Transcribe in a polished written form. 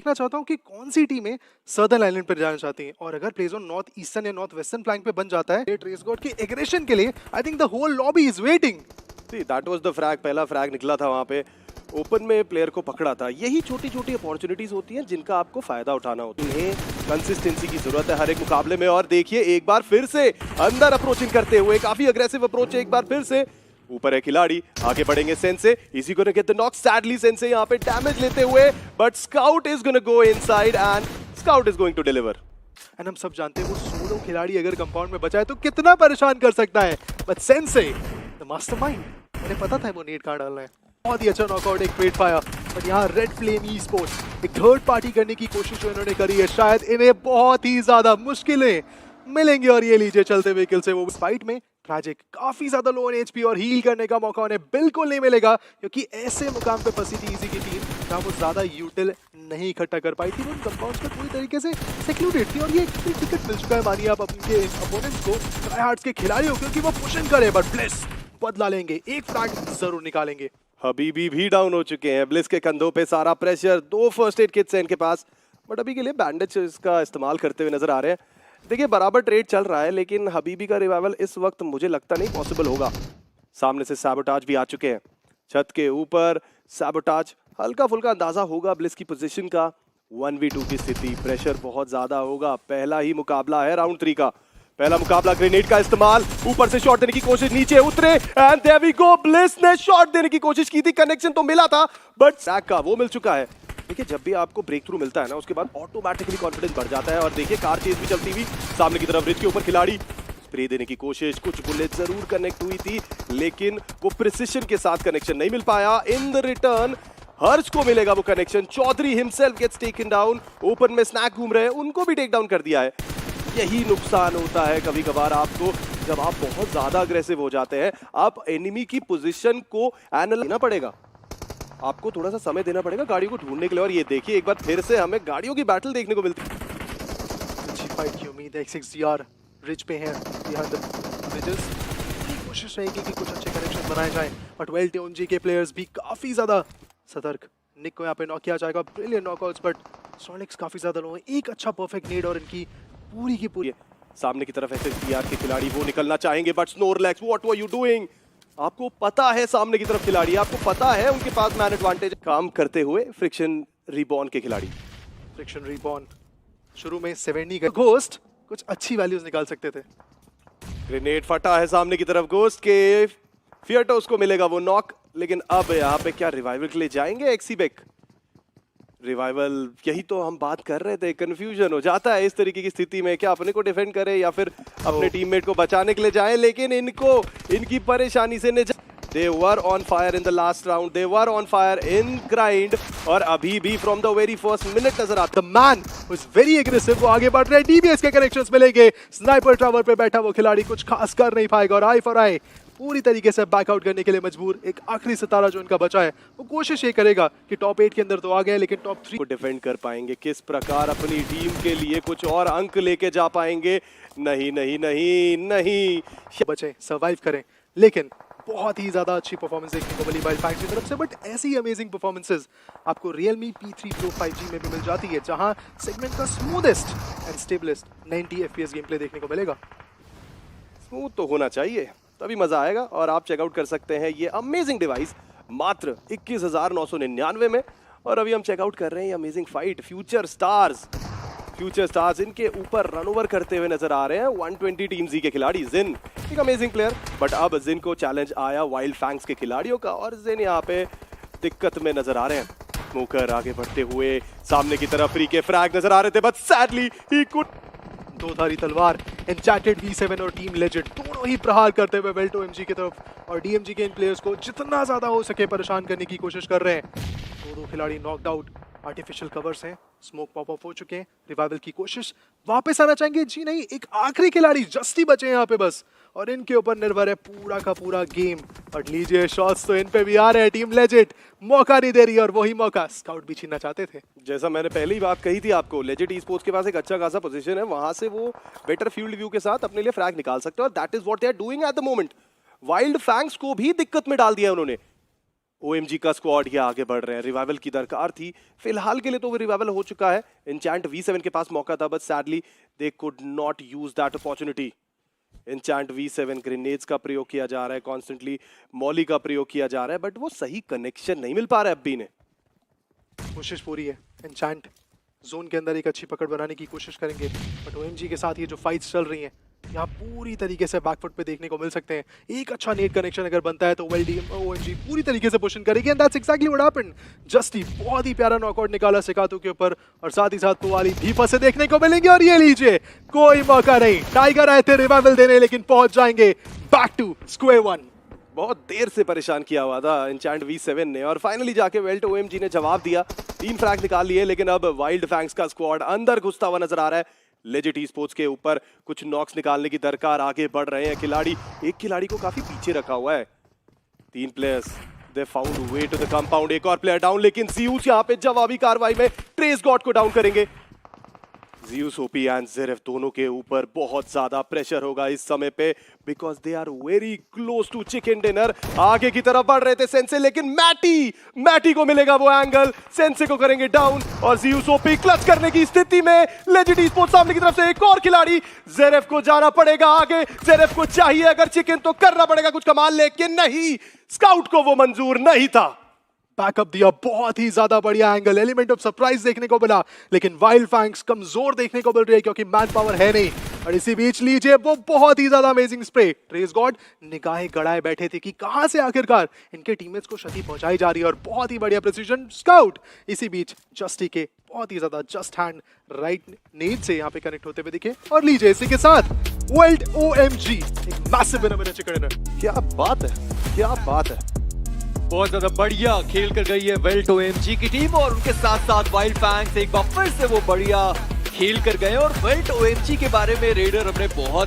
देखना चाहता हूँ कि कौन सी टीमें सदर्न आइलैंड पर जाना चाहती हैं, और अगर प्ले जोन नॉर्थ ईस्टर्न या नॉर्थ वेस्टर्न फ्लैंक पे बन जाता है ट्रेस गॉड की एग्रेशन के लिए, I think the whole lobby is waiting. That was the frag, पहला फ्रैग निकला था वहां पे, ओपन में प्लेयर को पकड़ा था। यही छोटी छोटी अपॉर्चुनिटीज होती हैं जिनका आपको फायदा उठाना होता है। उन्हें कंसिस्टेंसी की जरूरत है हर एक मुकाबले में। और देखिए एक बार फिर से अंदर अप्रोचिंग करते हुए, काफी अग्रेसिव अप्रोच है, एक बार फिर से ऊपर है खिलाड़ी, आगे बढ़ेंगे sensei, is gonna get the knock. Sadly sensei यहाँ पे डैमेज लेते हुए, but scout is gonna go inside and scout is going to deliver. And हम सब जानते हैं वो सोलो खिलाड़ी अगर कंपाउंड में बचा है तो कितना परेशान कर सकता है, बट सेंसे द मास्टरमाइंड, उन्हें पता था वो नेट कहां डालना है। बहुत ही अच्छा नॉकआउट, एक क्रेट फायर, बट यहाँ रेड फ्लेम ई स्पोर्ट्स एक थर्ड पार्टी करने की कोशिश जो इन्होंने करी है, शायद इन्हें बहुत ही ज्यादा मुश्किलें मिलेंगी। और ये लीजिए चलते हुए किल से वो फाइट में ट्रैजिक काफी ज्यादा लो ऑन एचपी, और हील करने का मौका उन्हें बिल्कुल नहीं मिलेगा, क्योंकि ऐसे मुकाम पे फंसी थी इजी की टीम जहां वो ज्यादा यूटिल नहीं इकट्ठा कर पाई थी। वो कंपाउंड्स पे पूरी तरीके से सेक्लूडेड थी, और ये एक टिकट मिल चुका है मानिए आप अपने अपोनेंट्स को, ट्राई हार्ड्स के खिलाड़ियों, क्योंकि वो पुशन करे, बट ब्लिस बदला लेंगे, एक फ्रैग जरूर निकालेंगे। हबीबी भी डाउन हो चुके हैं, ब्लिस के कंधों पे सारा प्रेशर, 2 फर्स्ट एड किट्स हैं इनके पास, बट अभी के लिए बैंडेज इसका इस्तेमाल करते हुए नजर आ रहे हैं। देखिए बराबर ट्रेड चल रहा है, लेकिन हबीबी का रिवाइवल इस वक्त मुझे लगता नहीं पॉसिबल होगा। सामने से सैबोटाज भी आ चुके हैं, छत के ऊपर सैबोटाज, हल्का फुल्का अंदाजा होगा ब्लिस की पोजीशन का। 1v2 की स्थिति, प्रेशर बहुत ज्यादा होगा, पहला ही मुकाबला है राउंड 3 का, पहला मुकाबला। ग्रेनेड का इस्तेमाल, ऊपर से शॉट देने की कोशिश, नीचे उतरे and there we go. Bliss ने शॉट देने की कोशिश की थी, कनेक्शन तो मिला था, बट सैक का वो मिल चुका है। देखिए जब भी आपको ब्रेक थ्रू मिलता है ना, उसके बाद ऑटोमेटिकली कॉन्फिडेंस बढ़ जाता है। और देखिए कार चेज भी चलती हुई सामने की तरफ, ब्रिज के ऊपर खिलाड़ी स्प्रे देने की कोशिश, कुछ बुलेट जरूर कनेक्ट हुई थी, लेकिन वो प्रिसिशन के साथ कनेक्शन नहीं मिल पाया। इन द रिटर्न हर्ष को मिलेगा वो connection, Chaudhary himself gets taken down. Open में स्नैक घूम रहे हैं, उनको भी टेक डाउन कर दिया है। यही नुकसान होता है कभी कभार आपको, जब आप बहुत ज्यादा अग्रेसिव हो जाते हैं। आप एनिमी की पोजीशन को एनालाइज करना पड़ेगा, आपको थोड़ा सा समय देना पड़ेगा गाड़ियों को ढूंढने के लिए। और ये देखिए एक बार फिर से हमें गाड़ियों की बैटल देखने को मिलती है। अच्छी फाइट की उम्मीद है, X6DR रिज पे है, बिहाइंड द ब्रिजेस कोशिश रहेगी कि कुछ अच्छे कनेक्शन बनाए जाएं, बट वेल ट्यून जी के प्लेयर्स भी काफी ज्यादा सतर्क। निक को यहाँ पे नॉक किया जाएगा, ब्रिलियंट नॉकआउट्स, बट सोनिक्स काफी ज्यादा लो है। एक अच्छा परफेक्ट नीड और इनकी पूरी की पूरी। सामने की तरफ SSBR के खिलाड़ी वो निकलना चाहेंगे, but Snorlax what were you doing. आपको पता है सामने की तरफ खिलाड़ी, आपको पता है उनके पास मैन एडवांटेज। काम करते हुए फ्रिक्शन रिबॉर्न के खिलाड़ी, फ्रिक्शन रिबॉर्न शुरू में 70 का घोस्ट कुछ अच्छी वैल्यूज निकाल सकते थे। ग्रेनेड फटा है सामने की तरफ, घोस्ट के फियटोस को मिलेगा वो नॉक, लेकिन अब यहाँ पे क्या रिवाइवल के लिए जाएंगे एक्सीबेक? रिवाइवल, यही तो हम बात कर रहे थे, कंफ्यूजन हो जाता है इस तरीके की स्थिति में, क्या अपने को डिफेंड करें या फिर अपने टीममेट को बचाने के लिए जाएं। लेकिन इनको इनकी परेशानी से They were on fire in the last round. They were on fire in grind. और अभी भी from the very first minute नजर आता है। The man was very aggressive, वो आगे बढ़ रहे हैं, DBS के कनेक्शंस मिलेंगे, स्नाइपर टावर पे बैठा वो खिलाड़ी कुछ खास कर नहीं पाएगा, और आई फॉर आई पूरी तरीके से बैकआउट करने के लिए मजबूर। एक आखिरी सितारा जो उनका बचा है, वो कोशिश ये करेगा कि टॉप 8 के अंदर तो आ गए, लेकिन टॉप 3 को डिफेंड कर पाएंगे, किस प्रकार अपनी टीम के लिए कुछ और अंक लेके जा पाएंगे। नहीं नहीं नहीं नहीं, बचे सर्वाइव करें, लेकिन बहुत ही ज्यादा अच्छी परफॉर्मेंस देखने को मिली वाइल्ड फैंक्स की तरफ से। बट ऐसी अमेजिंग परफॉर्मेंसेस आपको Realme P3 Pro 5G में भी मिल जाती है, जहां सेगमेंट का smoothest and stay blessed 90 FPS game play देखने को मिलेगा। स्मूथ तो होना चाहिए, तभी मजा आएगा। और आप चेकआउट कर सकते हैं ये अमेजिंग डिवाइस मात्र 21,999 में। और अभी हम चेकआउट कर रहे हैं ये अमेजिंग फाइट, फ्यूचर स्टार्स इनके ऊपर रन ओवर करते हुए नजर आ रहे हैं। 120 टीम जी के खिलाड़ी, जिन एक अमेजिंग प्लेयर, बट अब जिन को चैलेंज आया वाइल्ड फैंक्स के खिलाड़ियों का, और जिन यहाँ पे दिक्कत में नजर आ रहे हैं। स्मोकर आगे बढ़ते हुए सामने की तरफ फ्री के फ्रैग नजर आ रहे थे, बट सैडली ही कुड। दो धारी तलवार, एन्चैंटेड V7 और टीम लेजेंड दोनों ही प्रहार करते हुए वेल्टो MG की तरफ, और DMG के इन प्लेयर्स को जितना ज्यादा हो सके परेशान करने की कोशिश कर रहे हैं। दो खिलाड़ी नॉकड आउट, आर्टिफिशियल कवर्स हैं, स्मोक पॉप ऑफ हो चुके हैं, रिवाइवल की कोशिश, वापस आना चाहेंगे जी नहीं, एक आखिरी खिलाड़ी जस्टी बचे हैं यहाँ पे बस, और इनके ऊपर निर्भर है पूरा का पूरा गेम। और लीजिए शॉट्स तो इन पे भी आ रहे हैं, टीम लेजेंड मौका नहीं दे रही, और वही मौका स्काउट भी छीनना चाहते थे। जैसा मैंने पहले ही बात कही थी आपको, लेजेंड ई स्पोर्ट्स के पास एक अच्छा खासा पोजीशन है, वहां से वो बेटर फील्ड व्यू के साथ अपने लिए फ्रैग निकाल सकते हैं, और that is what they are doing at the moment. Wild Fangs को भी दिक्कत में डाल दिया उन्होंने, OMG का स्क्वाड ये आगे बढ़ रहे हैं। रिवाइवल की दरकार थी, फिलहाल के लिए तो वो रिवाइवल हो चुका है। एन्चेंट V7 के पास मौका था, but sadly they could not use that opportunity. Enchant V7 grenades का प्रयोग किया जा रहा है, कॉन्स्टेंटली मॉली का प्रयोग किया जा रहा है, बट वो सही कनेक्शन नहीं मिल पा रहा है अभी ने। कोशिश पूरी है, एन्चेंट जोन के अंदर एक अच्छी पकड़ बनाने की कोशिश करेंगे, बट OMG के साथ ये जो फाइट्स चल रही हैं यहाँ पूरी तरीके से बैकफुट पे देखने को मिल सकते हैं। एक अच्छा नेट कनेक्शन अगर बनता है तो OMG पूरी तरीके से पुश करेगी, and that's exactly what happened. जस्टी बहुत ही प्यारा नॉकआउट निकाला सिकातू के ऊपर, और साथ ही साथ पुवाली भी फंसे देखने को मिलेंगे। और ये लीजिए, कोई मौका नहीं, टाइगर आए थे रिवाइवल देने, लेकिन पहुंच जाएंगे बैक टू स्क्वायर वन। बहुत देर से परेशान किया हुआ था एन्चेंट V7 ने, और फाइनली जाके वेल्ट OMG ने जवाब दिया। 3 फ्रैग निकाल लिए, लेकिन अब वाइल्ड फैंग्स का स्क्वाड अंदर घुसता हुआ नजर आ रहा है। लेजिट ई-स्पोर्ट्स के ऊपर कुछ नॉक्स निकालने की दरकार, आगे बढ़ रहे हैं खिलाड़ी। एक खिलाड़ी को काफी पीछे रखा हुआ है। 3 players they found way to the compound. एक और प्लेयर डाउन, लेकिन ज़्यूस यहाँ पे जवाबी कार्रवाई में ट्रेस गॉड को डाउन करेंगे। ज़्यूस OP एंड ज़ेरेफ दोनों के ऊपर बहुत ज्यादा प्रेशर होगा इस समय पे, because they are very close to chicken dinner. आगे की तरफ बढ़ रहे थे सेंसे, लेकिन मैटी को मिलेगा वो एंगल, सेंसे को करेंगे डाउन, और ज़्यूस OP क्लच करने की स्थिति में। लेजिट ई-स्पोर्ट्स सामने की तरफ से एक और खिलाड़ी, ज़ेरेफ को जाना पड़ेगा आगे। ज़ेरेफ को चाहिए अगर चिकन तो करना पड़ेगा कुछ कमाल, लेकिन नहीं, स्काउट को वो मंजूर नहीं था। बैकअप दिया, बहुत ही ज्यादा बढ़िया एंगल, एलिमेंट ऑफ सरप्राइज देखने को मिला, लेकिन वाइल्ड फैंग्स कमजोर देखने को मिल रही है क्योंकि मैन पावर है नहीं। और इसी बीच लीजिए वो बहुत ही ज्यादा अमेजिंग स्प्रे। ट्रेस गॉड निगाहें गड़ाए बैठे थे कि कहां से आखिरकार इनके टीममेट्स को क्षति पहुंचाई जा रही है, और बहुत ही बढ़िया प्रिसीजन स्काउट। इसी बीच जस्टी के बहुत ही ज्यादा जस्ट हैंड राइट नेड से यहाँ पे कनेक्ट होते हुए दिखे, और लीजिए इसी के साथ वर्ल्ड OMG एक मैसिव विनर बना चिकन डिनर। क्या बात है, क्या बात है। बहुत ज्यादा बढ़िया खेल कर गई है वेल्ट OMG की टीम, और उनके साथ साथ वाइल्ड फैंग्स एक बार फिर से वो बढ़िया खेल कर गए। और वेल्ट OMG के बारे में रेडर हमने बहुत